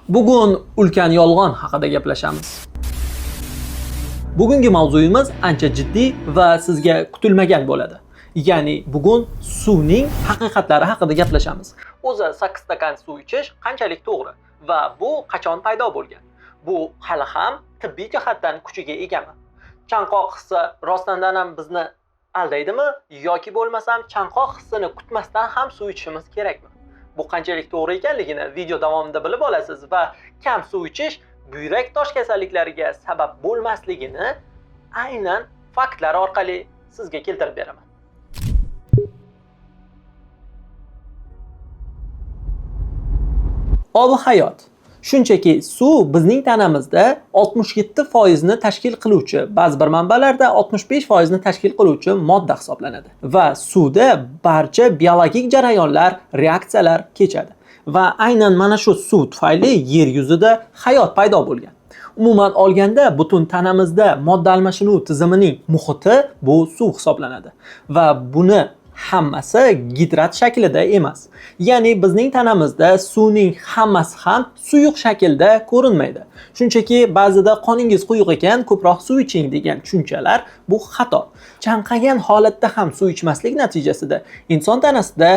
Bugun ulkan yolg'on haqida gaplashamiz. Bugungi mavzuyimiz ancha jiddiy va sizga kutilmagan bo'ladi. Ya'ni bugun suvning haqiqatlari haqida gaplashamiz. O'zi 8 stakan suv ichish qanchalik to'g'ri va bu qachon paydo bo'lgan? Bu hali ham tibbiy jihatdan kuchiga egami? Chanqoq hissi rostdan ham bizni aldaydimi yoki bo'lmasam chanqoq hissini kutmasdan ham suv ichishimiz kerakmi? Bu qanchalik to'g'ri ekanligini video davomida bilib olasiz va kam suv ichish buyrak tosh kasalliklariga sabab bo'lmasligini aynan faktlar orqali sizga keltirib beraman. Ob hayot. Shunchaki suv bizning tanamizda 67% ni tashkil qiluvchi, ba'zi bir manbalarda 65% ni tashkil qiluvchi modda hisoblanadi va suvda barcha biologik jarayonlar, reaksiyalar kechadi va aynan mana shu suv tufayli yer yuzida hayot paydo bo'lgan. Umuman olganda butun tanamizda modda almashinuv tizimining muhiti bu suv hisoblanadi va buni hammasi gidrat shaklida emas. Ya'ni bizning tanamizda suvning hammasi ham suyuq shaklda ko'rinmaydi. Shunchaki ba'zida qoningiz quyuq ekan, ko'proq suv iching degan tushunchalar bu xato. Chanqagan holatda ham suv ichmaslik natijasida inson tanasida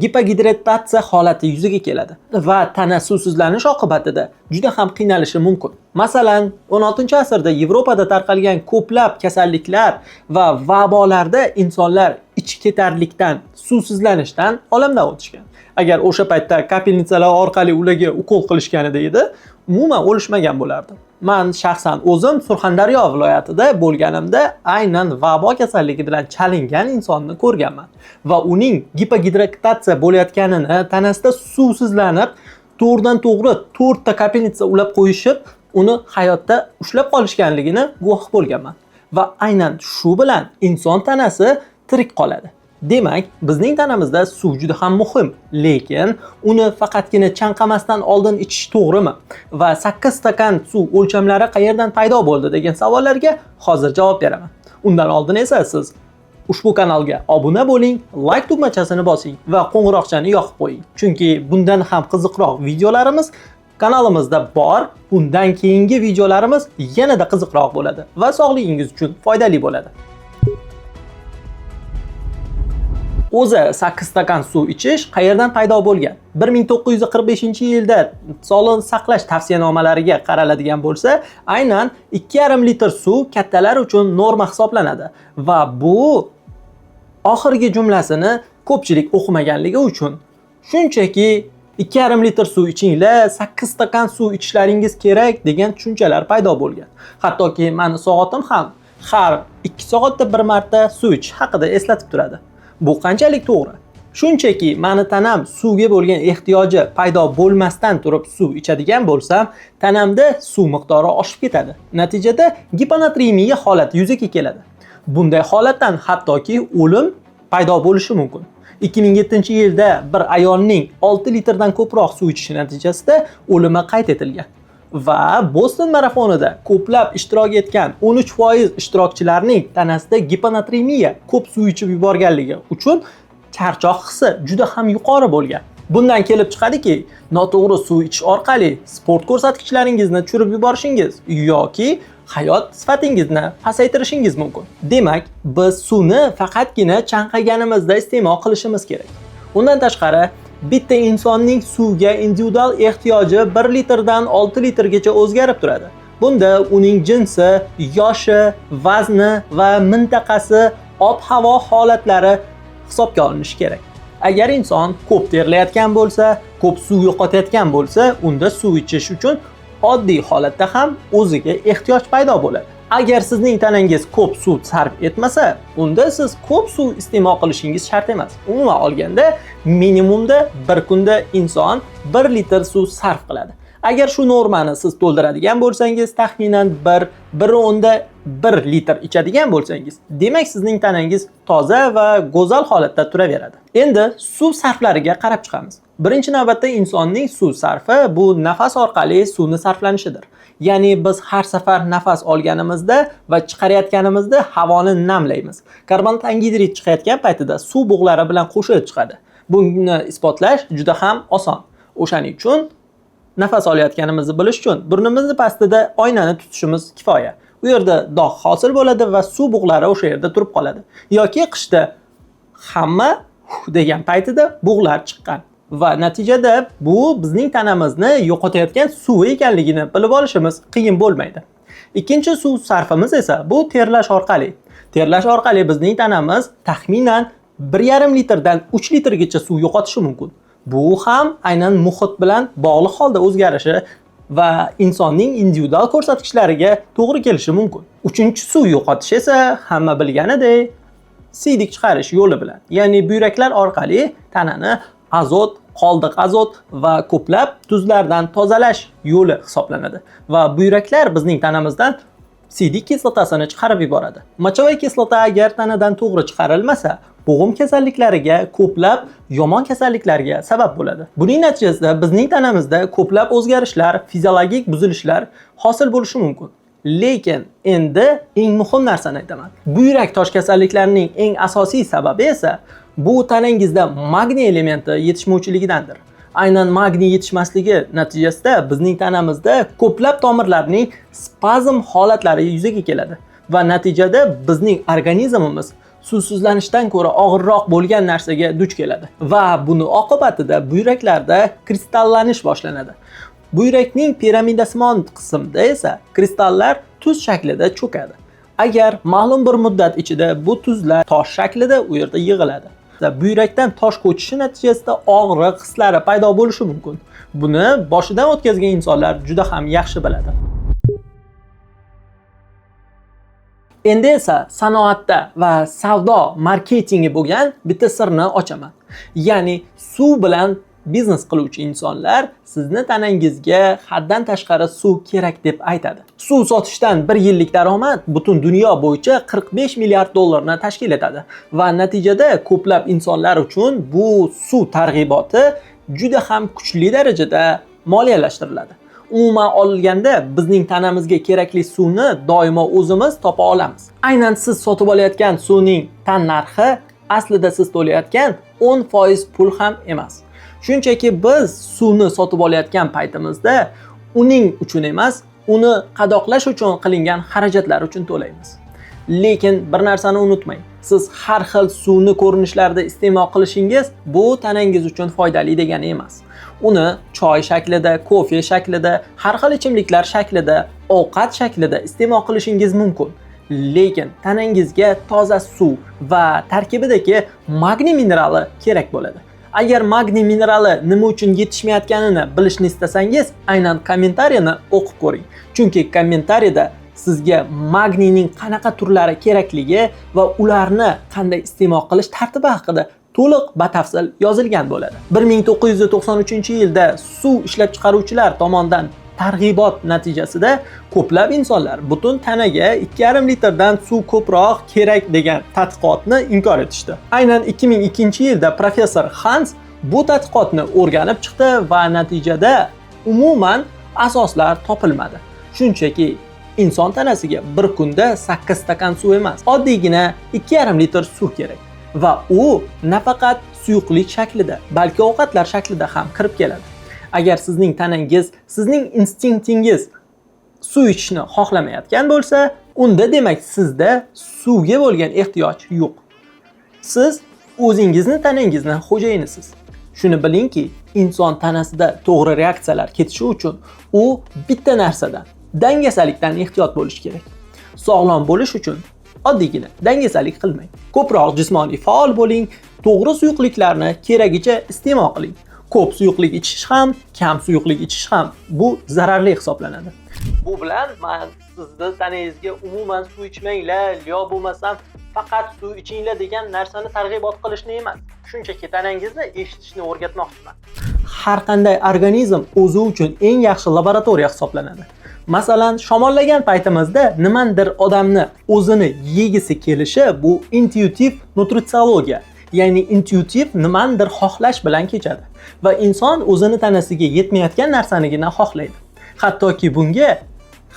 gipogidratatsiya holati yuzaga keladi va tana suvsizlanish oqibatida juda ham qiynalishi mumkin. Masalan, 16-asrda Yevropada tarqalgan ko'plab kasalliklar va vabolarda insonlar ichib ketarlikdan, suvsizlanishdan olamdan o'tishgan. Agar o'sha paytda kapelnitsalar orqali ularga ukol qilishganida edi, umuman o'lishmagan bo'lardi. Men shaxsan o'zim Surxondaryo viloyatida bo'lganimda aynan vabo kasalligi bilan chalingan insonni ko'rganman va uning gipogidratatsiya bo'layotganini, tanasida suvsizlanib, to'g'ridan to'g'ri 4 ta kapelnitsa ulab qo'yishib, uni hayotda ushlab qolishganligini guvoh bo'lganman. Va aynan shu bilan inson tanasi tirik qoladi. Demak, bizning tanamizda suv juda ham muhim, lekin uni faqatgina chanqamasdan oldin ichish to'g'rimi? Va 8 stakan suv o'lchamlari qayerdan paydo bo'ldi degan savollarga hozir javob beraman. Undan oldin esa siz ushbu kanalga obuna bo'ling, like tugmachasini bosing va qo'ng'iroqchani yoqib qo'ying. Chunki bundan ham qiziqroq videolarimiz kanalimizda bor. Undan keyingi videolarimiz yanada qiziqroq bo'ladi va sog'ligingiz uchun foydali bo'ladi. O'zi 8 stakan suv ichish qayerdan paydo bo'lgan? 1945-yilda sog'liqni saqlash tavsiyanomalariga qaraladigan bo'lsa, aynan 2,5 litr suv kattalar uchun norma hisoblanadi va bu oxirgi jumlasini ko'pchilik o'qimaganligi uchun shunchaki 2,5 litr suv ichinglar, 8 stakan suv ichishlaringiz kerak degan tushunchalar paydo bo'lgan. Hattoki meni soatim ham har 2 soatda bir marta suv ichish haqida eslatib turadi. Bu qanchalik to'g'ri? Shunchaki meni tanam suvga bo'lgan ehtiyoji paydo bo'lmasdan turib suv ichadigan bo'lsam, tanamda suv miqdori oshib ketadi. Natijada giponatremiya holati yuzaga keladi. Bunday holatdan hattoki o'lim paydo bo'lishi mumkin. 2007-yilda bir ayolning 6 litrdan ko'proq suv ichishi natijasida o'limi qayd etilgan. Va Boston marafonida ko'plab ishtirok etgan 13% ishtirokchilarning tanasida giponatremiya, ko'p suv ichib yuborganligi uchun charchoq hissi juda ham yuqori bo'lgan. Bundan kelib chiqadiki, noto'g'ri suv ichish orqali sport ko'rsatkichlaringizni tushirib yuborishingiz yoki hayot sifatingizni pasaytirishingiz mumkin. Demak, biz suvni faqatgina chanqaganimizda iste'mol qilishimiz kerak. Undan tashqari, bitta insonning suvga individual ehtiyoji 1 litrdan 6 litrgacha o'zgarib turadi. Bunda uning jinsi, yoshi, vazni va mintaqasi, ob-havo holatlari hisobga olinishi kerak. Agar inson ko'p terlayotgan bo'lsa, ko'p suv yo'qotayotgan bo'lsa, unda suv ichish uchun oddiy holatda ham o'ziga ehtiyoj paydo bo'ladi. Agar sizning tanangiz ko'p suv sarf etmasa, unda siz ko'p suv iste'mol qilishingiz shart emas. Umuman olganda, minimumda bir kunda inson 1 litr suv sarf qiladi. Agar shu normani siz to'ldiradigan bo'lsangiz, taxminan 1 litr ichadigan bo'lsangiz, demak sizning tanangiz toza va go'zal holatda turaveradi. Endi suv sarflariga qarab chiqamiz. Birinchi navbatda insonning suv sarfi bu nafas orqali suvni sarflanishidir. Ya'ni biz har safar nafas olganimizda va chiqarayotganimizda havoni namlaymiz. Karbonat angidrid chiqayotgan paytida suv bug'lari bilan qo'shilib chiqadi. Buni isbotlash juda ham oson. O'shaning uchun nafas olayotganimizni bilish uchun burnimizni pastida oynani tutishimiz kifoya. U yerda dog' hosil bo'ladi va suv bug'lari o'sha yerda turib qoladi. Yoki qishda hamma degan paytida bug'lar chiqqan va natijada bu bizning tanamizni yo'qotayotgan suv ekanligini bilib olishimiz qiyin bo'lmaydi. Ikkinchi suv sarfimiz esa bu terlash orqali. Terlash orqali bizning tanamiz taxminan 1,5 litrdan 3 litrgacha suv yo'qotishi mumkin. Bu ham aynan muhit bilan bog'liq holda o'zgarishi va insonning individual ko'rsatkichlariga to'g'ri kelishi mumkin. Uchinchi suv yo'qotish esa hamma bilganidek siydik chiqarish yo'li bilan, ya'ni buyraklar orqali tanani azot, qoldiq azot va ko'plab tuzlardan tozalash yo'li hisoblanadi va buyraklar bizning tanamizdan siydik kislotasini chiqarib yuboradi. Mochovoy kislota agar tanadan to'g'ri chiqarilmasa, bo'g'im kasalliklariga, ko'plab yomon kasalliklarga sabab bo'ladi. Buning natijasida bizning tanamizda ko'plab o'zgarishlar, fiziologik buzilishlar hosil bo'lishi mumkin. Lekin endi eng muhim narsani aytaman. Buyrak tosh kasalliklarining eng asosiy sababi esa bu tanangizda magniy elementi yetishmovchiligidandir. Aynan magniy yetishmasligi natijasida bizning tanamizda ko'plab tomirlarning spazm holatlari yuzaga keladi va natijada bizning organizmimiz suvsizlanishdan ko'ra og'irroq bo'lgan narsaga duch keladi va buni oqibatida buyraklarda kristallanish boshlanadi. Buyrakning piramidasimon qismida esa kristallar tuz shaklida cho'kadi. Agar ma'lum bir muddat ichida bu tuzlar tosh shaklida u yerda yig'iladi. Buyrakdan tosh ko'chishi natijasida og'riq hislari paydo bo'lishi mumkin. Buni boshidan o'tkazgan insonlar juda ham yaxshi biladi. Endi esa sanoatda va savdo marketingi bo'lgan bitta sirni ochaman. Ya'ni suv bilan biznes qiluvchi insonlar sizni tanangizga haddan tashqari suv kerak deb aytadi. Suv sotishdan 1 yillik daromad butun dunyo bo'yicha 45 milliard dollarni tashkil etadi va natijada ko'plab insonlar uchun bu suv targ'iboti juda ham kuchli darajada moliyalashtiriladi. Umuman olganda bizning tanamizga kerakli suvni doimo o'zimiz topa olamiz. Aynan siz sotib olayotgan suvning tan narxi aslida siz to'layotgan 10% pul ham emas. Shunchaki biz suvni sotib olayotgan paytimizda uning uchun emas, uni qadoqlash uchun qilingan xarajatlar uchun to'laymiz. Lekin bir narsani unutmang. Siz har xil suvni ko'rinishlarda iste'mol qilishingiz bu tanangiz uchun foydali degani emas. Uni choy shaklida, kofe shaklida, har xil ichimliklar shaklida, ovqat shaklida iste'mol qilishingiz mumkin. Lekin tanangizga toza suv va tarkibidagi magniy minerali kerak bo'ladi. Agar magniy minerali nima uchun yetishmayotganini bilishni istasangiz, aynan kommentariyani o'qib ko'ring. Chunki kommentariyada sizga magniyning qanaqa turlari kerakligi va ularni qanday iste'mol qilish tartibi haqida to'liq batafsil yozilgan bo'ladi. 1993-yilda suv ishlab chiqaruvchilar tomonidan targ'ibot natijasida ko'plab insonlar butun tanaga 2,5 litrdan suv ko'proq kerak degan tadqiqotni inkor etishdi. Aynan 2002-yilda professor Hans bu tadqiqotni o'rganib chiqdi va natijada umuman asoslar topilmadi. Shunchaki inson tanasiga bir kunda 8 stakan suv emas, oddiygina 2,5 litr suv kerak va u nafaqat suyuqlik shaklida, balki ovqatlar shaklida ham kirib keladi. Agar sizning tanangiz, sizning instinktingiz suv ichishni xohlamayotgan bo'lsa, unda demak sizda suvga bo'lgan ehtiyoj yo'q. Siz o'zingizni tanangizni xo'jayinisiz. Shuni bilingki, inson tanasida to'g'ri reaksiyalar ketishi uchun u bitta narsadan, dangasalikdan ehtiyot bo'lish kerak. Sog'lom bo'lish uchun oddiygina dangasalik qilmang. Ko'proq jismoniy faol bo'ling, to'g'ri suyuqliklarni keragicha iste'mol qiling. Ko'p suyuqlik ichish ham, kam suyuqlik ichish ham bu zararli hisoblanadi. Bu bilan men sizni tanangizga umuman suv ichmanglar, yo bo'lmasam faqat suv ichinglar degan narsani targ'ibot qilishni emas, shunchaki tanangizni eshitishni o'rgatmoqchiman. Har qanday organizm o'zi uchun eng yaxshi laboratoriya hisoblanadi. Masalan, shamollagan paytimizda nimandir odamni o'zini yegisi kelishi bu intuitiv nutritsiologiya, ya'ni intuitiv nimandir xohlash bilan kechadi va inson o'zini tanasiga yetmayotgan narsanigina xohlaydi. Hattoki bunga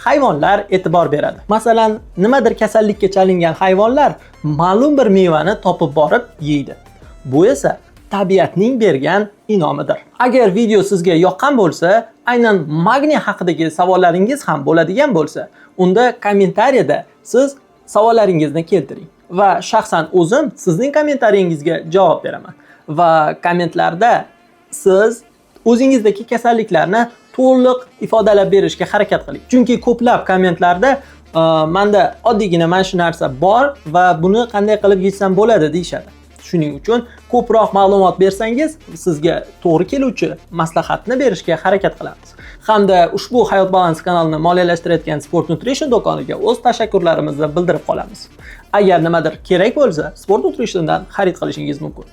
hayvonlar e'tibor beradi. Masalan, nimadir kasallikka chalingan hayvonlar ma'lum bir mevani topib borib yeydi. Bu esa tabiatning bergan inomidir. Agar video sizga yoqqan bo'lsa, aynan magniy haqidagi savollaringiz ham bo'ladigan bo'lsa, unda kommentariyada siz savollaringizni keltiring va shaxsan o'zim sizning kommentariyingizga javob beraman va kommentlarda siz o'zingizdagi kasalliklarni to'liq ifodalab berishga harakat qiling. Chunki ko'plab kommentlarda menda oddiygina mana shu narsa bor va buni qanday qilib yechsam bo'ladi deyshadi. Shuning uchun ko'proq ma'lumot bersangiz, sizga to'g'ri keluvchi maslahatni berishga harakat qilamiz. Hamda ushbu Hayot Balansi kanalini moliyalashtirayotgan Sport Nutrition do'koniga o'z tashakkurlarimizni bildirib qolamiz. Agar nimadir kerak bo'lsa, Sport Nutritiondan xarid qilishingiz mumkin.